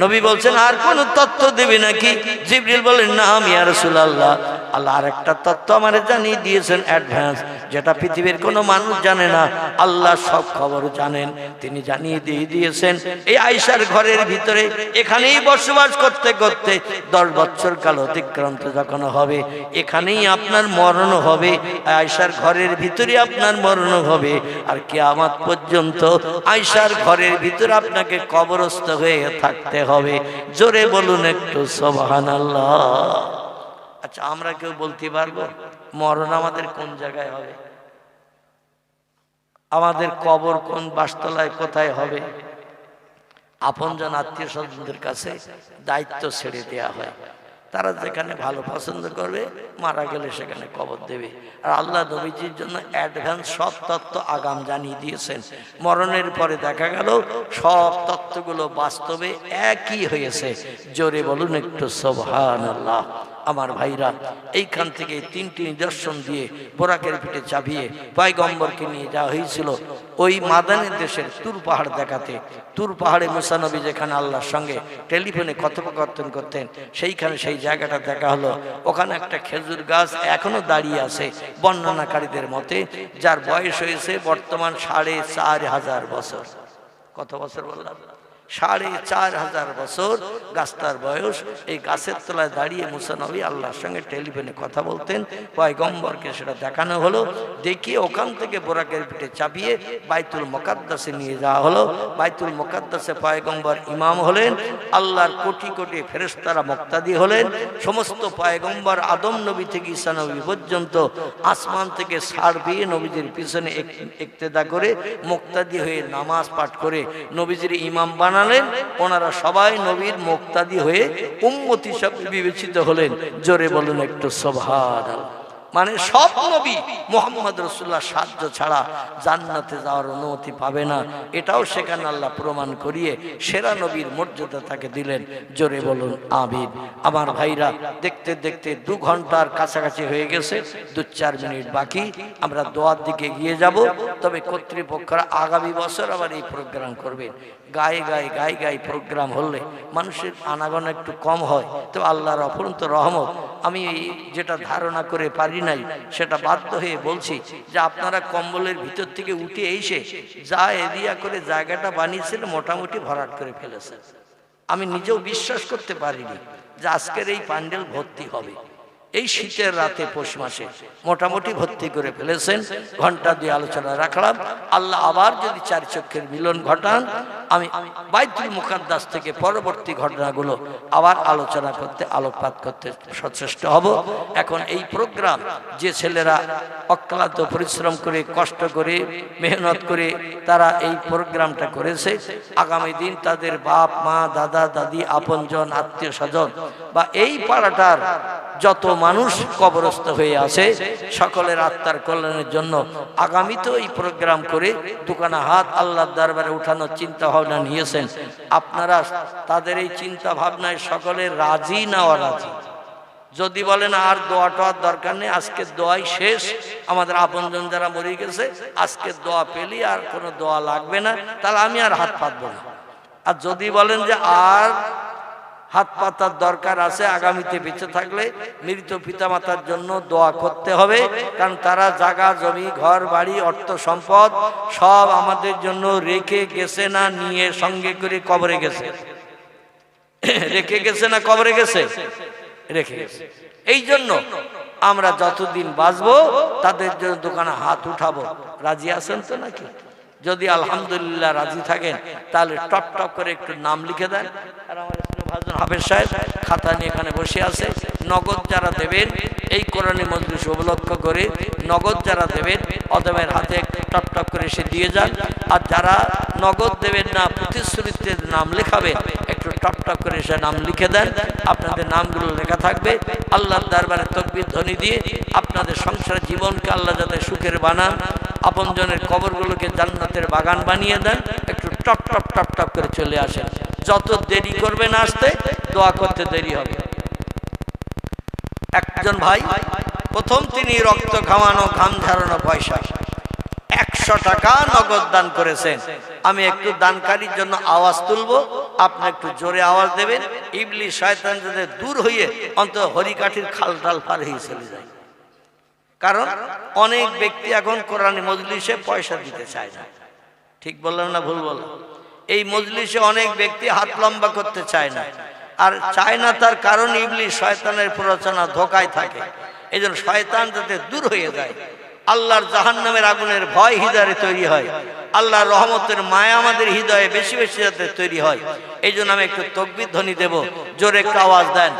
নবী বলছেন আর কোন তথ্য দেবে নাকি? জিবরিল বলেন না ইয়া রাসূলুল্লাহ, আল্লাহ আর একটা তথ্য আমারে জানিয়ে দিয়েছেন অ্যাডভান্স, যেটা পৃথিবীর কোনো মানুষ জানে না। আল্লাহ সব খবর জানেন, তিনি জানিয়ে দিয়ে দিয়েছেন এই আয়েশার ঘরের ভিতরে এখানেই বসবাস করতে করতে 10 বছর কাল অতিক্রান্ত যখন হবে, এখানেই আপনার মরণ হবে। আয়েশার ঘরের ভিতরে আপনার মরণ হবে, আর কিয়ামত পর্যন্ত আয়েশার ঘরের ভিতরে আপনাকে কবরস্থ হয়ে থাকতে হবে। জোরে বলুন একটু সুবহানাল্লাহ। আচ্ছা আমরা কেউ বলতে পারবো মরণ আমাদের কোন জায়গায় হবে? আমাদের কবর কোন বাসতলায় কোথায় হবে? আপনজন আত্মীয় স্বজনদের কাছে দায়িত্ব ছেড়ে দেয়া হয়, তারা যেখানে ভালো পছন্দ করবে মারা গেলে সেখানে কবর দেবে। আর আল্লাহ নবীজির জন্য অ্যাডভান্স সব তথ্য আগাম জানিয়ে দিয়েছেন। মরণের পরে দেখা গেল সব তথ্যগুলো বাস্তবে একই হয়েছে। জোরে বলুন একটু সুবহানাল্লাহ। আমার ভাইরা, এইখান থেকে 3টি নিদর্শন দিয়ে বোরাকের পিঠে চাপিয়ে পয়গম্বরকে নিয়ে যাওয়া হয়েছিল ওই মাদানের দেশের তুর পাহাড় দেখাতে। তুর পাহাড়ে মুসা নবী যেখানে আল্লাহর সঙ্গে টেলিফোনে কথোপকথন করতেন, সেইখানে সেই জায়গাটা দেখা হলো। ওখানে একটা খেজুর গাছ এখনো দাঁড়িয়ে আছে বর্ণনাকারীদের মতে, যার বয়স হয়েছে বর্তমান 4500 বছর। কত বছর বললাম? 4500 বছর গাছটার বয়স। এই গাছের তলায় দাঁড়িয়ে মুসা নবী আল্লাহর সঙ্গে টেলিফোনে কথা বলতেন। পয়গম্বরকে সেটা দেখানো হলো, দেখিয়ে ওখান থেকে বোরাকের পিঠে চাপিয়ে বাইতুল মুকাদ্দাসে নিয়ে যাওয়া হলো। বাইতুল মুকাদ্দাসে পয়গম্বর ইমাম হলেন, আল্লাহর কোটি কোটি ফেরেশতারা মুক্তাদি হলেন। সমস্ত পয়গম্বর আদম নবী থেকে ঈসা নবী পর্যন্ত আসমান থেকে ছাড় পেয়ে নবীজির পিছনে ইক্তেদা করে মুক্তাদি হয়ে নামাজ পাঠ করে নবীজির ইমাম বানালেন। ওনারা সবাই নবীর মুক্তাদি হয়ে উম্মতি হিসেবে বিবেচিত হলেন। জোরে বলুন একটু সুবহানাল্লাহ। মানে সব নবী মুহাম্মদ রাসূলুল্লাহ সাহায্য ছাড়া জান্নাতে যাওয়ার অনুমতি পাবে না, এটাও সেখানে আল্লাহ প্রমাণ করিয়ে সেরা নবীর মর্যাদা তাকে দিলেন। জোরে বলুন আমিন। আমার ভাইরা, দেখতে দেখতে 2 ঘন্টার কাছাকাছি হয়ে গেছে, 2-4 মিনিট বাকি। আমরা দোয়ার দিকে এগিয়ে যাব। তবে কর্তৃপক্ষরা আগামী বছর আবার এই প্রোগ্রাম করবেন। গায়ে প্রোগ্রাম হলে মানুষের আনাগোনা একটু কম হয়, তো আল্লাহর অফুরন্ত রহমত। আমি যেটা ধারণা করে পারি নাই সেটা বাধ্য হয়ে বলছি যে আপনারা কম্বলের ভিতর থেকে উঠে এসে যা এরিয়া করে জায়গাটা বানিয়েছিল মোটামুটি ভরাট করে ফেলেছেন। আমি নিজেও বিশ্বাস করতে পারিনি যে আজকের এই প্যান্ডেল ভর্তি হবে। এই শীতের রাতে পৌষ মাসে মোটামুটি ভর্তি করে ফেলেছেন। ঘন্টা দিয়ে আলোচনা রাখলাম। আল্লাহ আবার যদি চার চক্ষের মিলন ঘটান, আমি বাইতুল মুকাদ্দাস থেকে পরবর্তী ঘটনাগুলো আবার আলোচনা করতে, আলোকপাত করতে সচেষ্ট হব। এখন এই প্রোগ্রাম যে ছেলেরা অক্লান্ত পরিশ্রম করে, কষ্ট করে, মেহনত করে তারা এই প্রোগ্রামটা করেছে, আগামী দিন তাদের বাপ মা, দাদা দাদি, আপনজন, আত্মীয় স্বজন বা এই পাড়াটার যত মানুষ কবরস্থ হয়ে আছে সকলের আত্মার কল্যাণের জন্য আগামীতেও এই প্রোগ্রাম করে দুখানা হাত আল্লাহর দরবারে উঠানোর চিন্তা ভাবনা নিয়েছেন। আপনারা তাদের এই চিন্তা ভাবনায় সকলে রাজি না অরাজি? যদি বলেন আর দোয়া টোয়ার দরকার নেই, আজকের দোয়াই শেষ, আমাদের আপনজন যারা মরে গেছে আজকের দোয়া পেলি আর কোনো দোয়া লাগবে না, তাহলে আমি আর হাত পাতবো না। আর যদি বলেন যে আর হাত পাতার দরকার আছে, আগামীতে বেঁচে থাকলে মৃত পিতামাতার জন্য দোয়া করতে হবে, কারণ তারা জায়গা জমি, ঘর বাড়ি, অর্থ সম্পদ সব আমাদের জন্য রেখে গেছে না নিয়ে সঙ্গে করে কবরে গেছে? রেখে গেছে না কবরে গেছে? রেখে গেছে। এই জন্য আমরা যতদিন বাঁচবো তাদের জন্য দোকানে হাত উঠাবো। রাজি আছেন তো নাকি? যদি আলহামদুলিল্লাহ রাজি থাকেন তাহলে টপ টপ করে একটু নাম লিখে দেন। আর আমার ভাজন হাফেজ সাহেব খাতা নিয়ে এখানে বসে আছে। নগদ যারা দেবেন এই কোরআনী মজলিস উপলক্ষ করে নগদ যারা দেবেন অদমের হাতে টপ টপ করে এসে দিয়ে যান। আর যারা নগদ দেবেন না, প্রতিশ্রুতিতে নাম লেখাবেন, একটু টপ টপ করে এসে নাম লিখে দেন। আপনাদের নামগুলো লেখা থাকবে। আল্লাহর দরবারে তাকবীর ধ্বনি দিয়ে আপনাদের সংসার জীবনকে আল্লাহ যাতে সুখের বানান, আপনজনের কবরগুলোকে জান্নাতের বাগান বানিয়ে দেন। একটু টপ টপ টপ টপ করে চলে আসেন। যত দেরি করবেন আসতে, দোয়া করতে দেরি হবে। একজন ভাই প্রথম তিনি রক্ত ঘামানো, ঘাম ঝরানো পয়সা 100 টাকা নগদ দান করেছেন। আমি একটু দানকারীর জন্য আওয়াজ তুলবো, আপনি একটু জোরে আওয়াজ দেবেন। ইবলিস শয়তান যাতে দূর হয়ে অন্তত হরিকাঠির খাল টাল পার হয়ে চলে যায়। কারণ অনেক ব্যক্তি এখন কোরআনী মজলিসে পয়সা দিতে চায় না। ঠিক বললাম না ভুল বললাম? এই মজলিসে অনেক ব্যক্তি হাত লম্বা করতে চায় না। আর চায় না তার কারণ ইবলিস শয়তানের প্ররোচনা, ধোকায় থাকে। এই জন্য শয়তান যাতে দূর হয়ে যায়, আল্লাহর জাহান্নামের আগুনের ভয় হৃদয়ে তৈরি হয়, আল্লাহর রহমতের মায়া আমাদের হৃদয়ে বেশি বেশি যাতে তৈরি হয়। এই জন্য আমি একটু তাকবীর ধ্বনি দেব। জোরে একটু আওয়াজ দেন,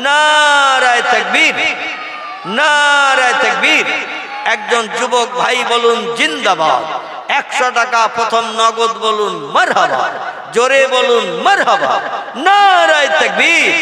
নারায়ে তাকবীর, নারায়ে তাকবীর। একজন যুবক ভাই বলুন জিন্দাবাদ। 100 টাকা প্রথম নগদ বলুন মারহাবা, জোরে বলুন মারহাবা, নারায়ে তাকবীর।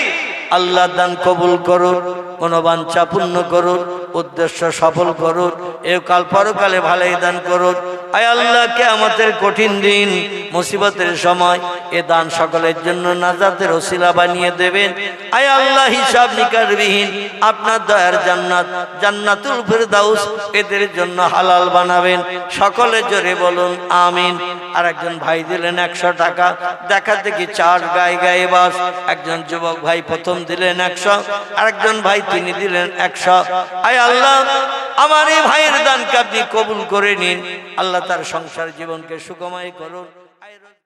আল্লাহ দান কবুল করুন, মনোবাঞ্ছা পূর্ণ করুন, উদ্দেশ্য সফল করুন, একাল পরকালে ভালোই দান করুন। আয় আল্লাহ, কিয়ামতের কঠিন দিন, মুসিবতের সময় এ দান সকলের জন্য নাজাতের ওসিলা বানিয়ে দেবেন। আয় আল্লাহ, হিসাব নিকাশবিহীন আপনার দয়ার জান্নাত, জান্নাতুল ফিরদাউস এদের জন্য হালাল বানাবেন। সকলে জোরে বলুন আমিন। আর একজন ভাই দিলেন 100 টাকা, দেখা দেখি 4 গায়ে গায়ে বাস। একজন যুবক ভাই প্রথম দিলেন 100, আরেকজন ভাই তিনি দিলেন 100। আয় আল্লাহ, আমার এই ভাইয়ের দানকে আপনি কবুল করে নিন। আল্লাহ তার সংসার জীবনকে সুখময় করুন।